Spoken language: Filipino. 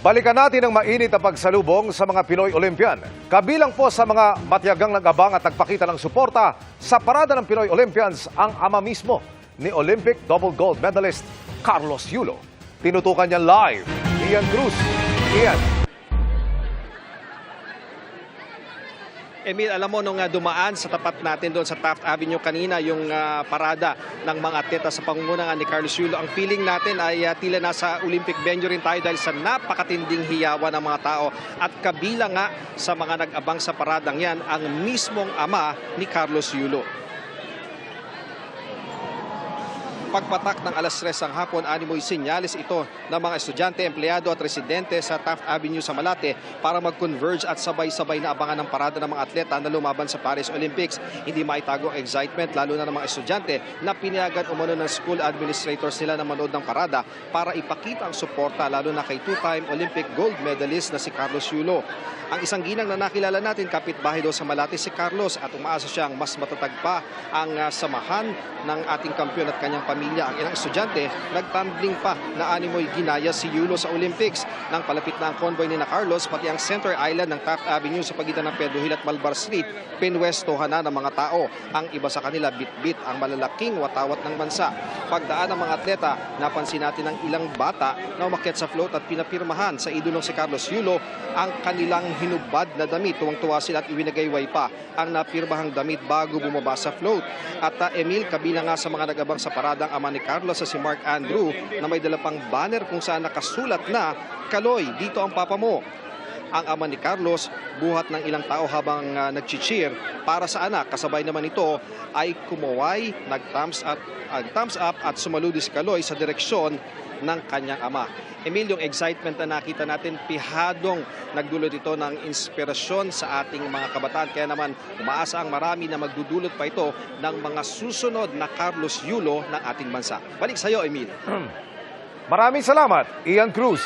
Balikan natin ang mainit na pagsalubong sa mga Pinoy Olympian. Kabilang po sa mga matiyagang nag-abang at nagpakita ng suporta sa parada ng Pinoy Olympians ang ama mismo ni Olympic double gold medalist Carlos Yulo. Tinutukan niya live, Ian Cruz. Ian. Emil, alam mo, nung dumaan sa tapat natin doon sa Taft Avenue kanina, yung parada ng mga atleta sa pangunguna ni Carlos Yulo, ang feeling natin ay tila nasa Olympic venue rin tayo dahil sa napakatinding hiyawan ng mga tao. At kabilang nga sa mga nag-abang sa paradang yan, ang mismong ama ni Carlos Yulo. Pagpatak ng alas 3 ng hapon, animoy sinyalis ito ng mga estudyante, empleyado at residente sa Taft Avenue sa Malate para mag-converge at sabay-sabay na abangan ng parada ng mga atleta na lumaban sa Paris Olympics. Hindi maitago ang excitement lalo na ng mga estudyante na pinayagan umano ng school administrators nila na manood ng parada para ipakita ang suporta lalo na kay two-time Olympic gold medalist na si Carlos Yulo. Ang isang ginang na nakilala natin, kapitbahay daw sa Malate si Carlos, at umaasa siyang mas matatag pa ang samahan ng ating kampiyon at kanyang pamilya. Ang ilang estudyante, nagtumbling pa na animoy ginaya si Yulo sa Olympics. Nang palapit na ang convoy ni na Carlos, pati ang center island ng Taft Avenue sa pagitan ng Pedro Hill at Malvar Street, pinwestohan na ng mga tao. Ang iba sa kanila, bit-bit ang malalaking watawat ng bansa. Pagdaan ng mga atleta, napansin natin ang ilang bata na umakyat sa float at pinapirmahan sa idolong si Carlos Yulo ang kanilang hinubad na damit. Tuwang-tuwa sila at iwinagayway pa ang napirmahang damit bago bumaba sa float. At Emil, kabilang nga sa mga nag-abang sa paradang ama ni Carlos sa si Mark Andrew na may dala pang banner kung saan nakasulat na, "Kaloy, dito ang papa mo." Ang ama ni Carlos, buhat ng ilang tao habang nag-cheer para sa anak. Kasabay naman ito ay kumaway, nag-thumbs up at sumaludi si Kaloy sa direksyon ng kanyang ama. Emil, yung excitement na nakita natin, pihadong nagdulot ito ng inspirasyon sa ating mga kabataan. Kaya naman, umaasa ang marami na magdudulot pa ito ng mga susunod na Carlos Yulo ng ating bansa. Balik sa iyo, Emil. Maraming salamat, Ian Cruz.